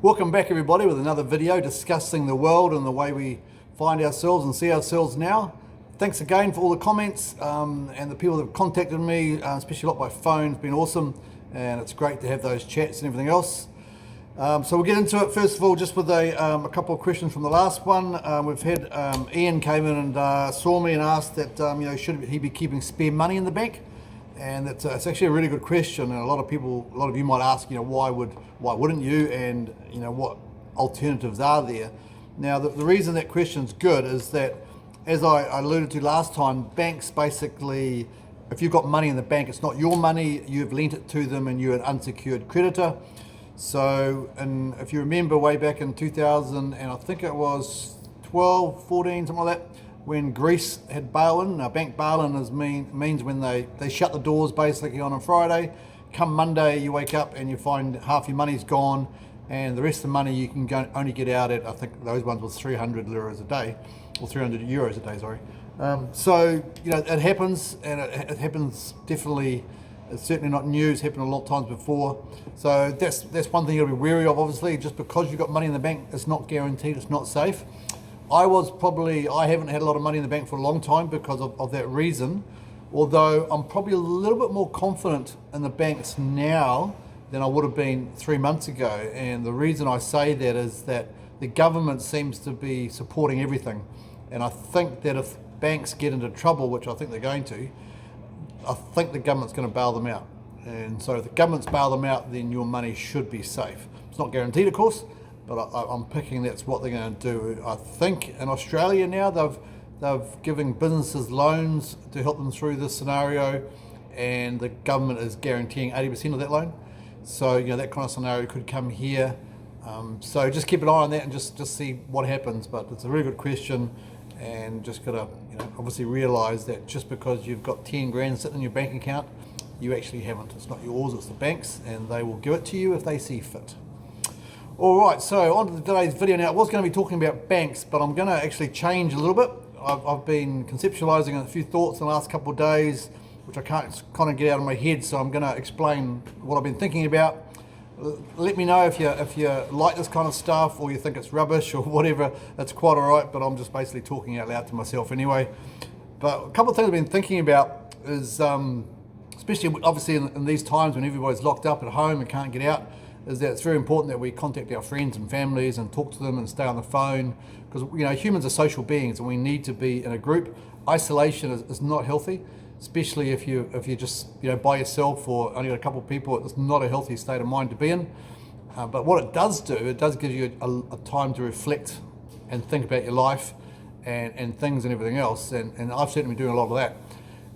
Welcome back everybody with another video discussing the world and the way we find ourselves and see ourselves now. Thanks again for all the comments and the people that have contacted me, especially a lot by phone. It's been awesome and it's great to have those chats and everything else. So we'll get into it first of all just with a couple of questions from the last one. We've had Ian came in and saw me and asked that should he be keeping spare money in the bank? And it's actually a really good question, and a lot of you might ask, why wouldn't you, and what alternatives are there? Now, the reason that question's good is that, as I alluded to last time, banks basically, if you've got money in the bank, it's not your money, you've lent it to them, and you're an unsecured creditor. So, and if you remember way back in 2000, and I think it was 12, 14, something like that, when Greece had bail-in. Now, bank bail-in means when they shut the doors basically on a Friday. Come Monday, you wake up and you find half your money's gone, and the rest of the money you can only get out at, I think those ones was 300 liras a day, or 300 euros a day, sorry. So, it happens, and it happens definitely. It's certainly not new, it's happened a lot of times before. So that's one thing you'll be wary of, obviously. Just because you've got money in the bank, it's not guaranteed, it's not safe. I haven't had a lot of money in the bank for a long time because of that reason, although I'm probably a little bit more confident in the banks now than I would have been 3 months ago. And the reason I say that is that the government seems to be supporting everything. And I think that if banks get into trouble, which I think they're going to, I think the government's going to bail them out. And so if the government's bail them out, then your money should be safe. It's not guaranteed, of course, but I'm picking that's what they're going to do. I think in Australia now they've given businesses loans to help them through this scenario, and the government is guaranteeing 80% of that loan. So that kind of scenario could come here. So just keep an eye on that and just see what happens. But it's a really good question, and just gotta obviously realise that just because you've got 10 grand sitting in your bank account, you actually haven't. It's not yours, it's the bank's, and they will give it to you if they see fit. Alright, so on to today's video now. I was going to be talking about banks, but I'm going to actually change a little bit. I've been conceptualising a few thoughts in the last couple of days, which I can't kind of get out of my head, so I'm going to explain what I've been thinking about. Let me know if you like this kind of stuff, or you think it's rubbish or whatever. That's quite alright, but I'm just basically talking out loud to myself anyway. But a couple of things I've been thinking about is, especially obviously in these times when everybody's locked up at home and can't get out, is that it's very important that we contact our friends and families and talk to them and stay on the phone, because humans are social beings and we need to be in a group. Isolation is not healthy, especially if you're just by yourself or only got a couple of people. It's not a healthy state of mind to be in. But what it does do, it does give you a time to reflect and think about your life and things and everything else. And I've certainly been doing a lot of that.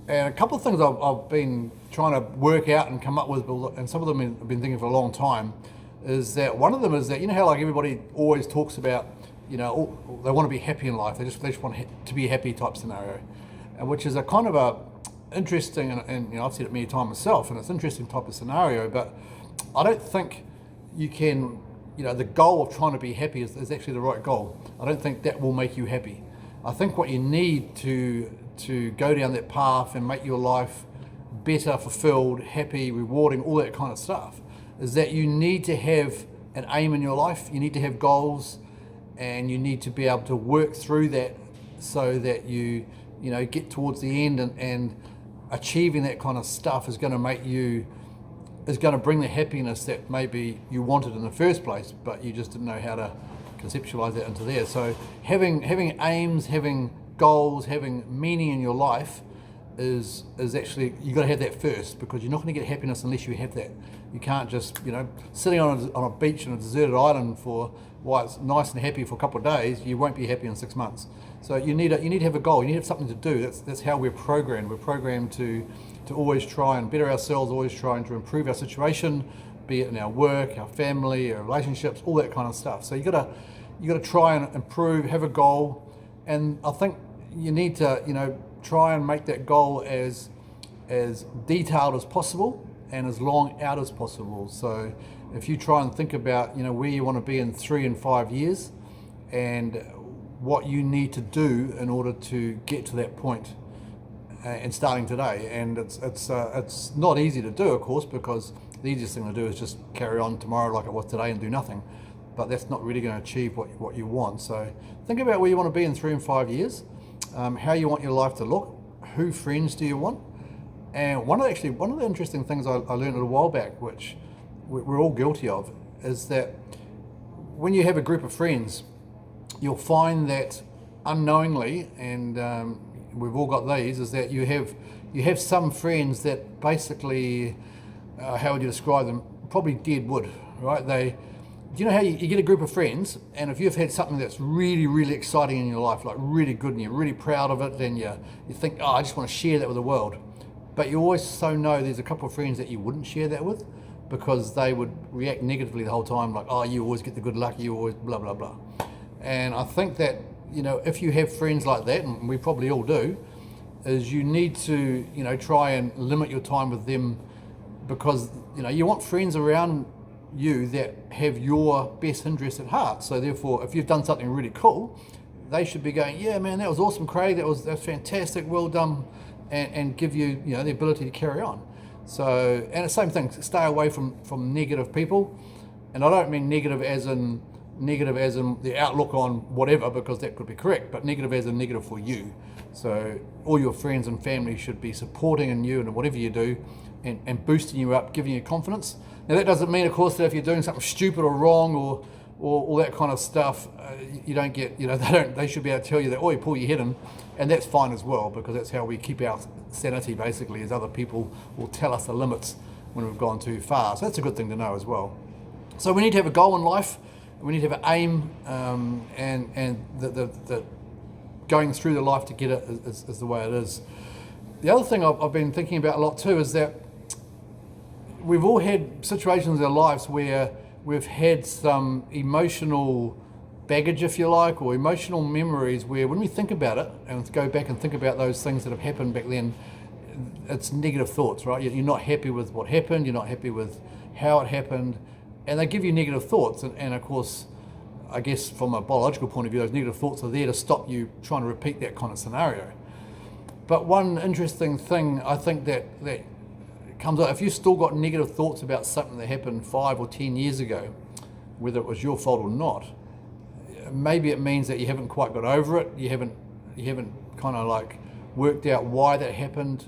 And a couple of things I've been trying to work out and come up with, and some of them I've been thinking for a long time, is that one of them is that, how like everybody always talks about, they want to be happy in life, they just want to be happy type scenario, and which is a kind of a interesting, and I've said it many times myself, and it's an interesting type of scenario, but I don't think you can, the goal of trying to be happy is actually the right goal. I don't think that will make you happy. I think what you need to go down that path and make your life better, fulfilled, happy, rewarding, all that kind of stuff, is that you need to have an aim in your life, you need to have goals, and you need to be able to work through that so that you get towards the end, and achieving that kind of stuff is going to bring the happiness that maybe you wanted in the first place, but you just didn't know how to conceptualize that into there. So having aims, having goals, having meaning in your life is actually, you've got to have that first, because you're not going to get happiness unless you have that. You can't just sitting on a beach in a deserted island while it's nice and happy for a couple of days, you won't be happy in 6 months. So you need to have a goal, you need to have something to do. That's how we're programmed. We're programmed to always try and better ourselves, always trying to improve our situation, be it in our work, our family, our relationships, all that kind of stuff. So you got to try and improve, have a goal, and I think you need to try and make that goal as detailed as possible and as long out as possible. So if you try and think about where you want to be in 3 and 5 years, and what you need to do in order to get to that point, and starting today. And it's not easy to do, of course, because the easiest thing to do is just carry on tomorrow like it was today and do nothing. but that's not really going to achieve what you want. So think about where you want to be in 3 and 5 years, how you want your life to look, who friends do you want. And one of the interesting things I learned a little while back, which we're all guilty of, is that when you have a group of friends, you'll find that unknowingly, and we've all got these, is that you have some friends that basically, how would you describe them? Probably dead wood, right? Do you know how you get a group of friends, and if you've had something that's really, really exciting in your life, like really good, and you're really proud of it, then you think, oh, I just want to share that with the world. But you always so know there's a couple of friends that you wouldn't share that with, because they would react negatively the whole time, like, oh, you always get the good luck, you always blah, blah, blah. And I think that, if you have friends like that, and we probably all do, is you need to, try and limit your time with them, because, you want friends around you that have your best interest at heart. So therefore, if you've done something really cool, they should be going, yeah, man, that was awesome, Craig, that's fantastic, well done, and give you, the ability to carry on. So, and the same thing, stay away from negative people. And I don't mean negative as in the outlook on whatever, because that could be correct, but negative as in negative for you. So all your friends and family should be supporting in you and whatever you do, and boosting you up, giving you confidence. Now that doesn't mean, of course, that if you're doing something stupid or wrong or all that kind of stuff, you don't get, they should be able to tell you that, oh, you pull your head in, and that's fine as well, because that's how we keep our sanity, basically, as other people will tell us the limits when we've gone too far. So that's a good thing to know as well. So we need to have a goal in life, we need to have an aim, and the going through the life to get it is the way it is. The other thing I've been thinking about a lot too is that we've all had situations in our lives where we've had some emotional baggage, if you like, or emotional memories where when we think about it and go back and think about those things that have happened back then, it's negative thoughts, right? You're not happy with what happened, you're not happy with how it happened, and they give you negative thoughts. And of course, I guess from a biological point of view, those negative thoughts are there to stop you trying to repeat that kind of scenario. But one interesting thing I think that comes out, if you've still got negative thoughts about something that happened 5 or 10 years ago, whether it was your fault or not, maybe it means that you haven't quite got over it. You haven't kind of like worked out why that happened.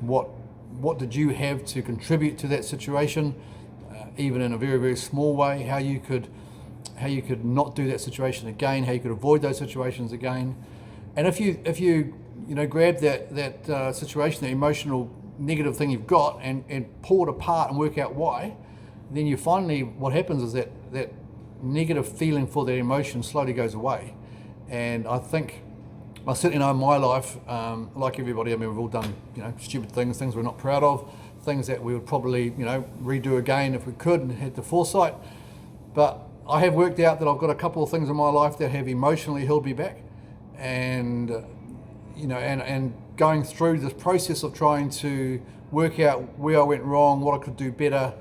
What did you have to contribute to that situation, even in a very, very small way? How you could not do that situation again. How you could avoid those situations again. And if you grab that situation, the emotional negative thing you've got, and pull it apart and work out why, then you finally, what happens is that negative feeling for that emotion slowly goes away. And I think, I certainly know in my life, like everybody, I mean, we've all done, stupid things we're not proud of, things that we would probably, redo again if we could and had the foresight. But I have worked out that I've got a couple of things in my life that have emotionally held me back. And, and going through this process of trying to work out where I went wrong, what I could do better,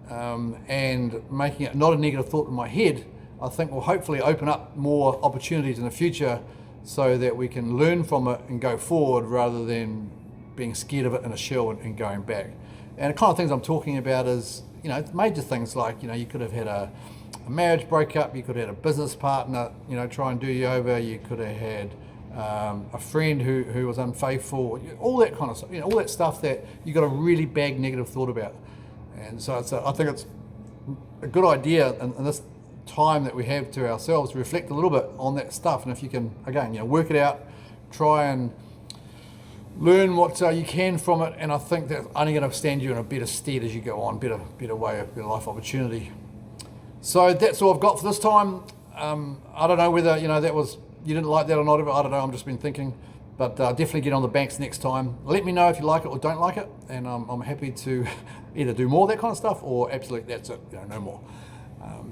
and making it not a negative thought in my head, I think will hopefully open up more opportunities in the future so that we can learn from it and go forward rather than being scared of it in a shell and going back. And the kind of things I'm talking about is, major things like, you could have had a marriage breakup, you could have had a business partner, try and do you over, you could have had a friend who was unfaithful, all that kind of stuff, all that stuff that you got a really bad negative thought about. And so I think it's a good idea in this time that we have to ourselves to reflect a little bit on that stuff. And if you can, again, work it out, try and learn what you can from it. And I think that's only going to stand you in a better stead as you go on, better way, better life opportunity. So that's all I've got for this time. I don't know whether, that was, you didn't like that or not. I don't know, I've just been thinking. But definitely get on the banks next time. Let me know if you like it or don't like it, and I'm happy to either do more of that kind of stuff or absolutely that's it, no more.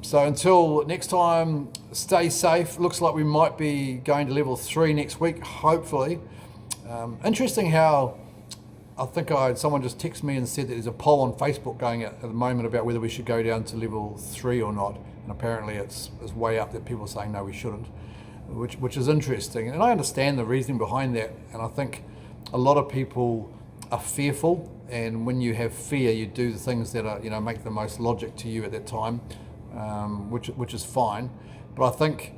So until next time, stay safe. Looks like we might be going to level 3 next week, hopefully. Interesting how I think someone just texted me and said that there's a poll on Facebook going at the moment about whether we should go down to level 3 or not, and apparently it's way up that people are saying no, we shouldn't. Which is interesting, and I understand the reasoning behind that, and I think a lot of people are fearful, and when you have fear you do the things that are make the most logic to you at that time. which is fine. But I think,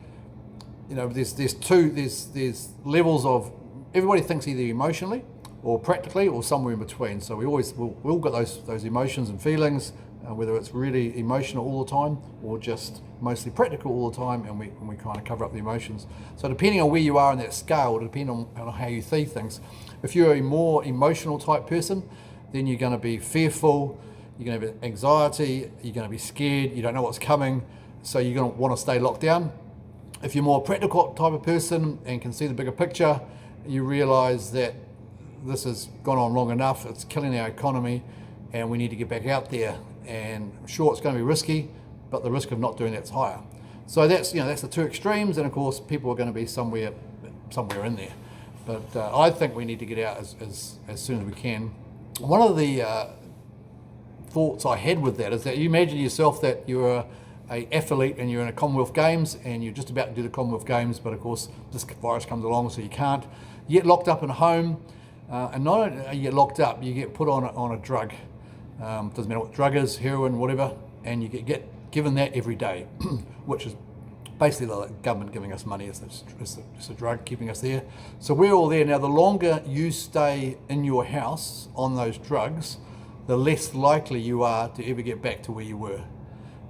you know, there's levels of, everybody thinks either emotionally or practically or somewhere in between. So we all got those emotions and feelings, whether it's really emotional all the time or just mostly practical all the time, and we kind of cover up the emotions. So depending on where you are in that scale, depending on how you see things, if you're a more emotional type person, then you're going to be fearful, you're going to have anxiety, you're going to be scared, you don't know what's coming, so you're going to want to stay locked down. If you're more practical type of person and can see the bigger picture, you realize that this has gone on long enough, it's killing our economy, and we need to get back out there. And sure, it's going to be risky, but the risk of not doing that's higher. So that's the two extremes, and of course people are going to be somewhere in there. But I think we need to get out as soon as we can. One of the thoughts I had with that is that you imagine yourself that you're an athlete and you're in a Commonwealth Games and you're just about to do the Commonwealth Games, but of course this virus comes along, so you can't. You get locked up in a home, and not only you get locked up, you get put on a drug. Doesn't matter what drug is, heroin, whatever, and you get given that every day, which is basically the government giving us money. It's a drug keeping us there. So we're all there. Now, the longer you stay in your house on those drugs, the less likely you are to ever get back to where you were.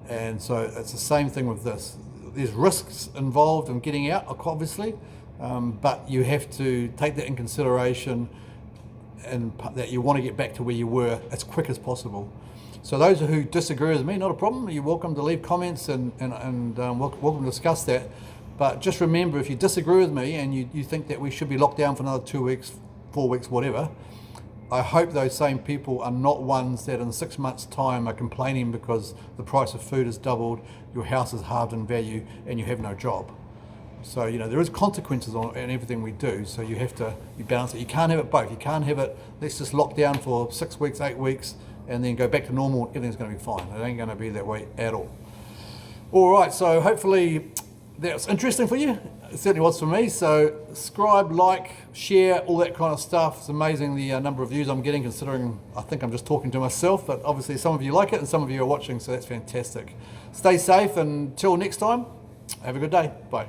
And so it's the same thing with this. There's risks involved in getting out, obviously, but you have to take that in consideration, and that you want to get back to where you were as quick as possible. So those who disagree with me, not a problem. You're welcome to leave comments and welcome to discuss that. But just remember, if you disagree with me and you think that we should be locked down for another 2 weeks, 4 weeks, whatever, I hope those same people are not ones that in 6 months' time are complaining because the price of food has doubled, your house is halved in value, and you have no job. So, you know, there is consequences on everything we do, so you balance it. You can't have it both. You can't have it, let's just lock down for 6 weeks, 8 weeks, and then go back to normal, everything's going to be fine. It ain't going to be that way at all. All right, so hopefully that's interesting for you. It certainly was for me. So subscribe, like, share, all that kind of stuff. It's amazing the number of views I'm getting, considering I think I'm just talking to myself, but obviously some of you like it and some of you are watching, so that's fantastic. Stay safe, and until next time, have a good day. Bye.